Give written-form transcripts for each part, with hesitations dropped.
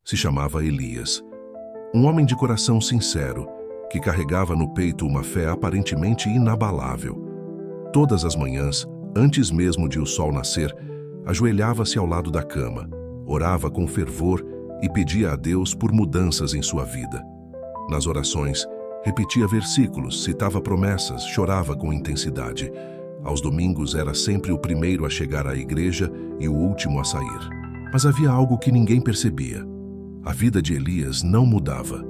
Se chamava Elias. Um homem de coração sincero, que carregava no peito uma fé aparentemente inabalável. Todas as manhãs, antes mesmo de o sol nascer, ajoelhava-se ao lado da cama, orava com fervor e pedia a Deus por mudanças em sua vida. Nas orações, repetia versículos, citava promessas, chorava com intensidade. Aos domingos era sempre o primeiro a chegar à igreja e o último a sair. Mas havia algo que ninguém percebia. A vida de Elias não mudava.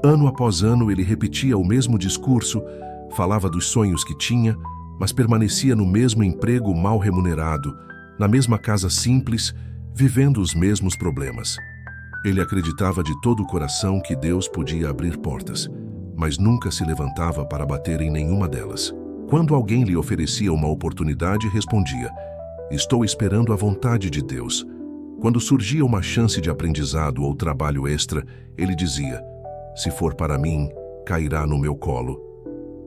Ano após ano ele repetia o mesmo discurso, falava dos sonhos que tinha, mas permanecia no mesmo emprego mal remunerado, na mesma casa simples, vivendo os mesmos problemas. Ele acreditava de todo o coração que Deus podia abrir portas, mas nunca se levantava para bater em nenhuma delas. Quando alguém lhe oferecia uma oportunidade, respondia: "Estou esperando a vontade de Deus." Quando surgia uma chance de aprendizado ou trabalho extra, ele dizia: "Se for para mim, cairá no meu colo."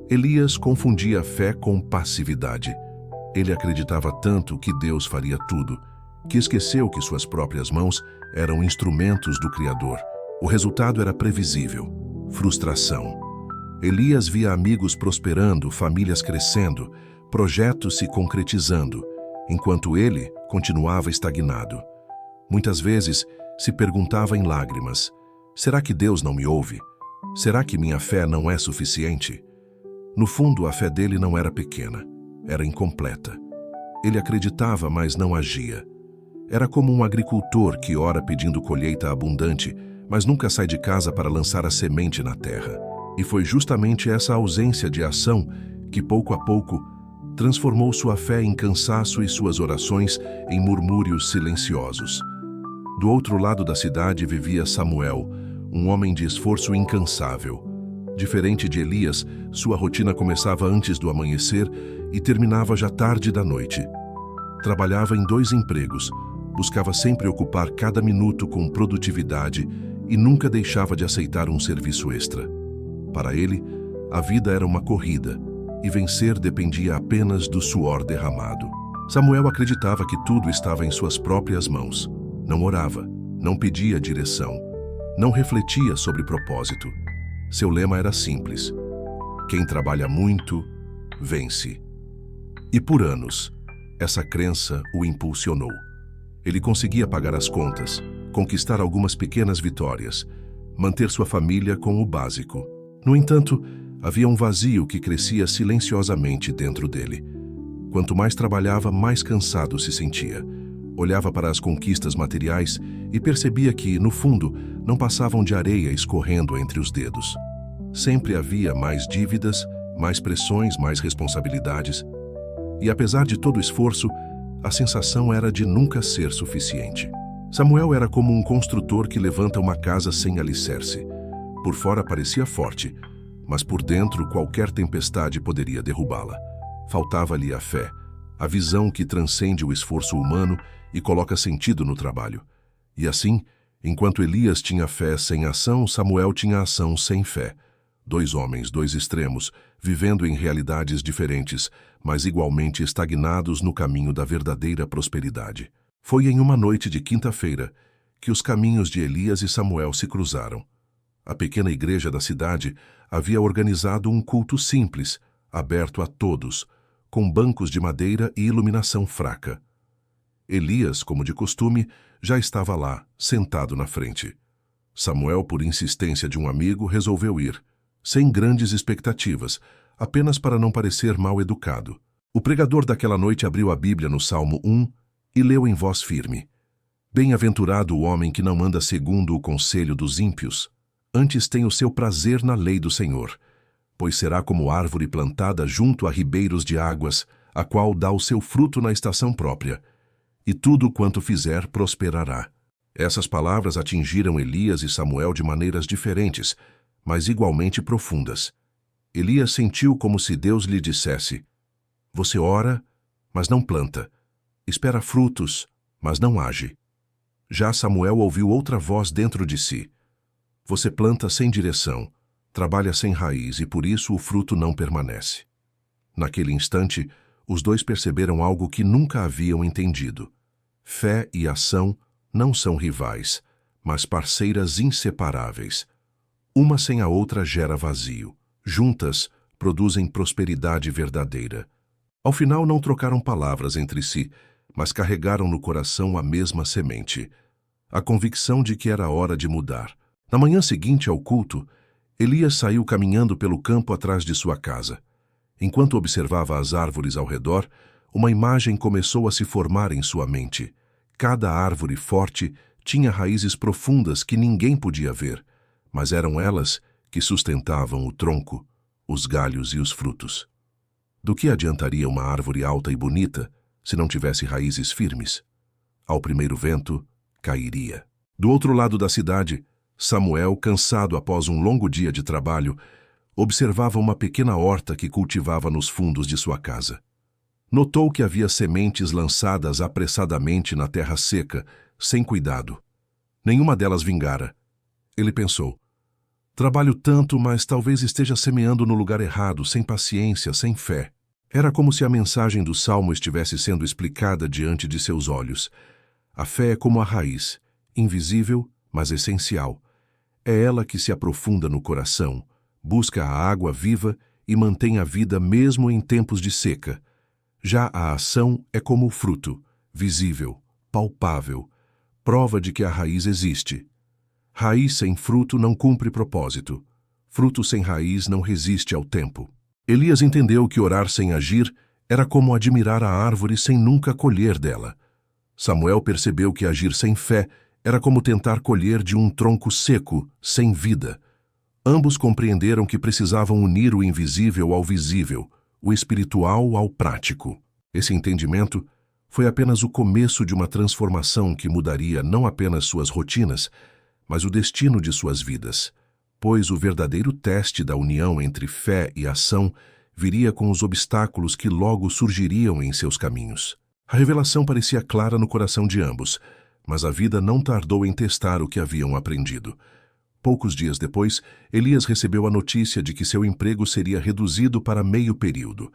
Elias confundia fé com passividade. Ele acreditava tanto que Deus faria tudo, que esqueceu que suas próprias mãos eram instrumentos do Criador. O resultado era previsível: frustração. Elias via amigos prosperando, famílias crescendo, projetos se concretizando, enquanto ele continuava estagnado. Muitas vezes se perguntava em lágrimas: será que Deus não me ouve? Será que minha fé não é suficiente? No fundo, a fé dele não era pequena, era incompleta. Ele acreditava, mas não agia. Era como um agricultor que ora pedindo colheita abundante, mas nunca sai de casa para lançar a semente na terra. E foi justamente essa ausência de ação que, pouco a pouco, transformou sua fé em cansaço e suas orações em murmúrios silenciosos. Do outro lado da cidade vivia Samuel, um homem de esforço incansável. Diferente de Elias, sua rotina começava antes do amanhecer e terminava já tarde da noite. Trabalhava em 2 empregos, buscava sempre ocupar cada minuto com produtividade e nunca deixava de aceitar um serviço extra. Para ele, a vida era uma corrida e vencer dependia apenas do suor derramado. Samuel acreditava que tudo estava em suas próprias mãos. Não orava, não pedia direção, não refletia sobre propósito. Seu lema era simples: quem trabalha muito, vence. E por anos, essa crença o impulsionou. Ele conseguia pagar as contas, conquistar algumas pequenas vitórias, manter sua família com o básico. No entanto, havia um vazio que crescia silenciosamente dentro dele. Quanto mais trabalhava, mais cansado se sentia. Olhava para as conquistas materiais e percebia que, no fundo, não passavam de areia escorrendo entre os dedos. Sempre havia mais dívidas, mais pressões, mais responsabilidades. E apesar de todo o esforço, a sensação era de nunca ser suficiente. Samuel era como um construtor que levanta uma casa sem alicerce. Por fora parecia forte, mas por dentro qualquer tempestade poderia derrubá-la. Faltava-lhe a fé, a visão que transcende o esforço humano e coloca sentido no trabalho. E assim, enquanto Elias tinha fé sem ação, Samuel tinha ação sem fé. 2 homens, 2 extremos, vivendo em realidades diferentes, mas igualmente estagnados no caminho da verdadeira prosperidade. Foi em uma noite de quinta-feira que os caminhos de Elias e Samuel se cruzaram. A pequena igreja da cidade havia organizado um culto simples, aberto a todos, com bancos de madeira e iluminação fraca. Elias, como de costume, já estava lá, sentado na frente. Samuel, por insistência de um amigo, resolveu ir, sem grandes expectativas, apenas para não parecer mal educado. O pregador daquela noite abriu a Bíblia no Salmo 1 e leu em voz firme: "Bem-aventurado o homem que não anda segundo o conselho dos ímpios, antes tem o seu prazer na lei do Senhor, pois será como árvore plantada junto a ribeiros de águas, a qual dá o seu fruto na estação própria, e tudo quanto fizer prosperará." Essas palavras atingiram Elias e Samuel de maneiras diferentes, mas igualmente profundas. Elias sentiu como se Deus lhe dissesse: "Você ora, mas não planta. Espera frutos, mas não age." Já Samuel ouviu outra voz dentro de si: "Você planta sem direção, trabalha sem raiz e por isso o fruto não permanece." Naquele instante, os 2 perceberam algo que nunca haviam entendido. Fé e ação não são rivais, mas parceiras inseparáveis. Uma sem a outra gera vazio. Juntas, produzem prosperidade verdadeira. Ao final não trocaram palavras entre si, mas carregaram no coração a mesma semente, a convicção de que era hora de mudar. Na manhã seguinte ao culto, Elias saiu caminhando pelo campo atrás de sua casa. Enquanto observava as árvores ao redor, uma imagem começou a se formar em sua mente. Cada árvore forte tinha raízes profundas que ninguém podia ver, mas eram elas que sustentavam o tronco, os galhos e os frutos. Do que adiantaria uma árvore alta e bonita se não tivesse raízes firmes? Ao primeiro vento, cairia. Do outro lado da cidade, Samuel, cansado após um longo dia de trabalho, observava uma pequena horta que cultivava nos fundos de sua casa. Notou que havia sementes lançadas apressadamente na terra seca, sem cuidado. Nenhuma delas vingara. Ele pensou: trabalho tanto, mas talvez esteja semeando no lugar errado, sem paciência, sem fé. Era como se a mensagem do Salmo estivesse sendo explicada diante de seus olhos. A fé é como a raiz, invisível, mas essencial. É ela que se aprofunda no coração, busca a água viva e mantém a vida mesmo em tempos de seca. Já a ação é como o fruto, visível, palpável, prova de que a raiz existe. Raiz sem fruto não cumpre propósito. Fruto sem raiz não resiste ao tempo. Elias entendeu que orar sem agir era como admirar a árvore sem nunca colher dela. Samuel percebeu que agir sem fé era como tentar colher de um tronco seco, sem vida. Ambos compreenderam que precisavam unir o invisível ao visível, o espiritual ao prático. Esse entendimento foi apenas o começo de uma transformação que mudaria não apenas suas rotinas, mas o destino de suas vidas, pois o verdadeiro teste da união entre fé e ação viria com os obstáculos que logo surgiriam em seus caminhos. A revelação parecia clara no coração de ambos, mas a vida não tardou em testar o que haviam aprendido. Poucos dias depois, Elias recebeu a notícia de que seu emprego seria reduzido para meio período.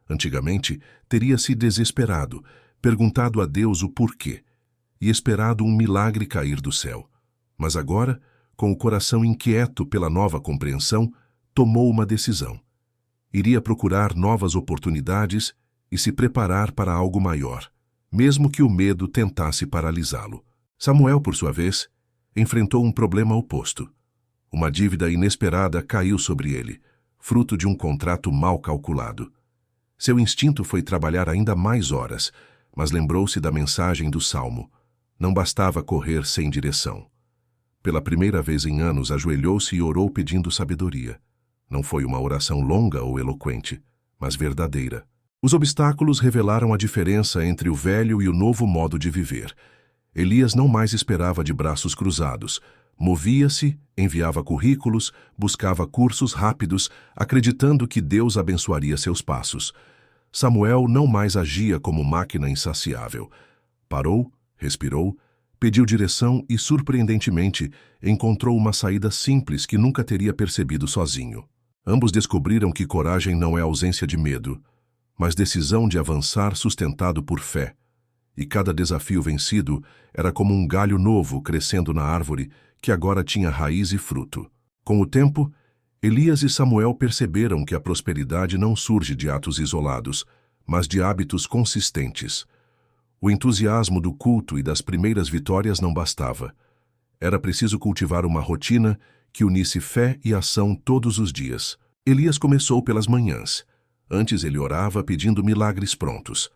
Antigamente, teria se desesperado, perguntado a Deus o porquê, e esperado um milagre cair do céu. Mas agora, com o coração inquieto pela nova compreensão, tomou uma decisão. Iria procurar novas oportunidades e se preparar para algo maior, mesmo que o medo tentasse paralisá-lo. Samuel, por sua vez, enfrentou um problema oposto. Uma dívida inesperada caiu sobre ele, fruto de um contrato mal calculado. Seu instinto foi trabalhar ainda mais horas, mas lembrou-se da mensagem do Salmo. Não bastava correr sem direção. Pela primeira vez em anos, ajoelhou-se e orou pedindo sabedoria. Não foi uma oração longa ou eloquente, mas verdadeira. Os obstáculos revelaram a diferença entre o velho e o novo modo de viver. Elias não mais esperava de braços cruzados. Movia-se, enviava currículos, buscava cursos rápidos, acreditando que Deus abençoaria seus passos. Samuel não mais agia como máquina insaciável. Parou, respirou, pediu direção e, surpreendentemente, encontrou uma saída simples que nunca teria percebido sozinho. Ambos descobriram que coragem não é ausência de medo, mas decisão de avançar sustentado por fé. E cada desafio vencido era como um galho novo crescendo na árvore que agora tinha raiz e fruto. Com o tempo, Elias e Samuel perceberam que a prosperidade não surge de atos isolados, mas de hábitos consistentes. O entusiasmo do culto e das primeiras vitórias não bastava. Era preciso cultivar uma rotina que unisse fé e ação todos os dias. Elias começou pelas manhãs. Antes ele orava pedindo milagres prontos.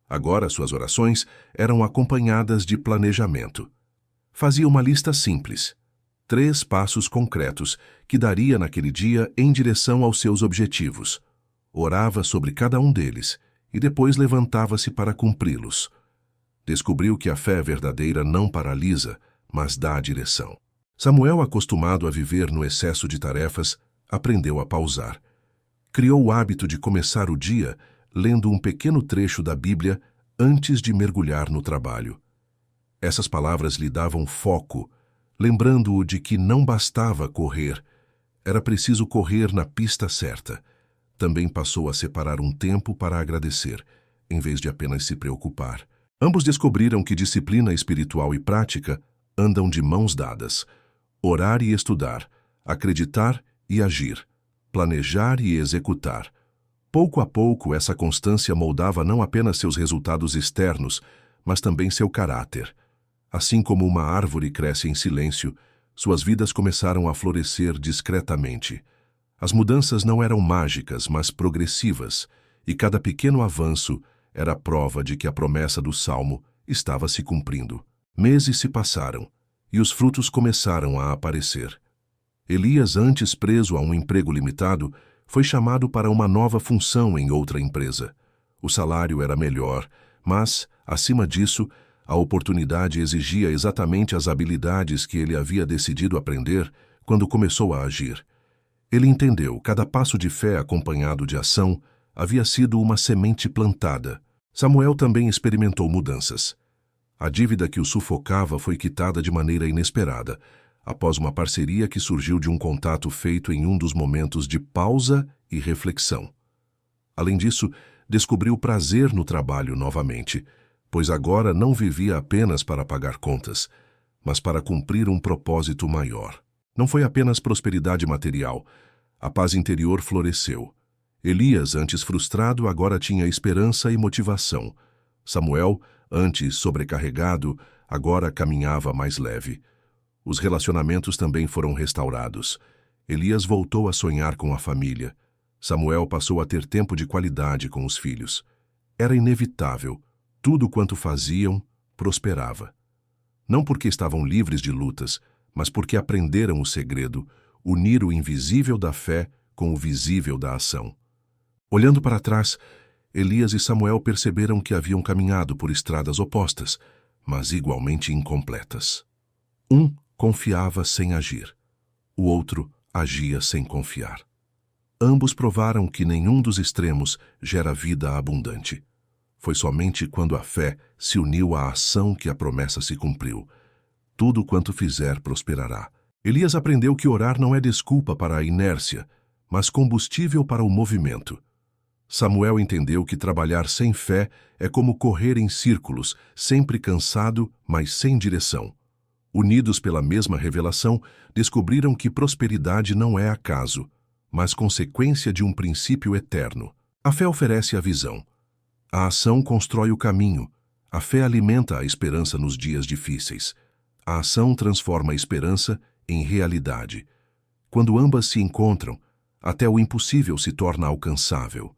Agora suas orações eram acompanhadas de planejamento. Fazia uma lista simples, 3 passos concretos que daria naquele dia em direção aos seus objetivos. Orava sobre cada um deles e depois levantava-se para cumpri-los. Descobriu que a fé verdadeira não paralisa, mas dá direção. Samuel, acostumado a viver no excesso de tarefas, aprendeu a pausar. Criou o hábito de começar o dia lendo um pequeno trecho da Bíblia antes de mergulhar no trabalho. Essas palavras lhe davam foco, lembrando-o de que não bastava correr, era preciso correr na pista certa. Também passou a separar um tempo para agradecer, em vez de apenas se preocupar. Ambos descobriram que disciplina espiritual e prática andam de mãos dadas. Orar e estudar, acreditar e agir, planejar e executar. Pouco a pouco, essa constância moldava não apenas seus resultados externos, mas também seu caráter. Assim como uma árvore cresce em silêncio, suas vidas começaram a florescer discretamente. As mudanças não eram mágicas, mas progressivas, e cada pequeno avanço era prova de que a promessa do Salmo estava se cumprindo. Meses se passaram, e os frutos começaram a aparecer. Elias, antes preso a um emprego limitado, foi chamado para uma nova função em outra empresa. O salário era melhor, mas, acima disso, a oportunidade exigia exatamente as habilidades que ele havia decidido aprender quando começou a agir. Ele entendeu, cada passo de fé acompanhado de ação havia sido uma semente plantada. Samuel também experimentou mudanças. A dívida que o sufocava foi quitada de maneira inesperada, após uma parceria que surgiu de um contato feito em um dos momentos de pausa e reflexão. Além disso, descobriu prazer no trabalho novamente, pois agora não vivia apenas para pagar contas, mas para cumprir um propósito maior. Não foi apenas prosperidade material. A paz interior floresceu. Elias, antes frustrado, agora tinha esperança e motivação. Samuel, antes sobrecarregado, agora caminhava mais leve. Os relacionamentos também foram restaurados. Elias voltou a sonhar com a família. Samuel passou a ter tempo de qualidade com os filhos. Era inevitável. Tudo quanto faziam prosperava. Não porque estavam livres de lutas, mas porque aprenderam o segredo, unir o invisível da fé com o visível da ação. Olhando para trás, Elias e Samuel perceberam que haviam caminhado por estradas opostas, mas igualmente incompletas. Um confiava sem agir. O outro agia sem confiar. Ambos provaram que nenhum dos extremos gera vida abundante. Foi somente quando a fé se uniu à ação que a promessa se cumpriu. Tudo quanto fizer prosperará. Elias aprendeu que orar não é desculpa para a inércia, mas combustível para o movimento. Samuel entendeu que trabalhar sem fé é como correr em círculos, sempre cansado, mas sem direção. Unidos pela mesma revelação, descobriram que prosperidade não é acaso, mas consequência de um princípio eterno. A fé oferece a visão. A ação constrói o caminho. A fé alimenta a esperança nos dias difíceis. A ação transforma a esperança em realidade. Quando ambas se encontram, até o impossível se torna alcançável.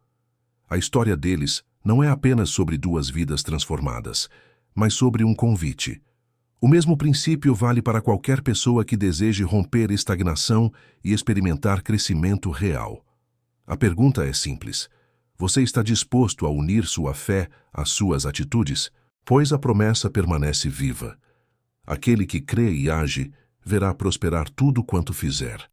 A história deles não é apenas sobre duas vidas transformadas, mas sobre um convite. O mesmo princípio vale para qualquer pessoa que deseje romper estagnação e experimentar crescimento real. A pergunta é simples. Você está disposto a unir sua fé às suas atitudes? Pois a promessa permanece viva. Aquele que crê e age verá prosperar tudo quanto fizer.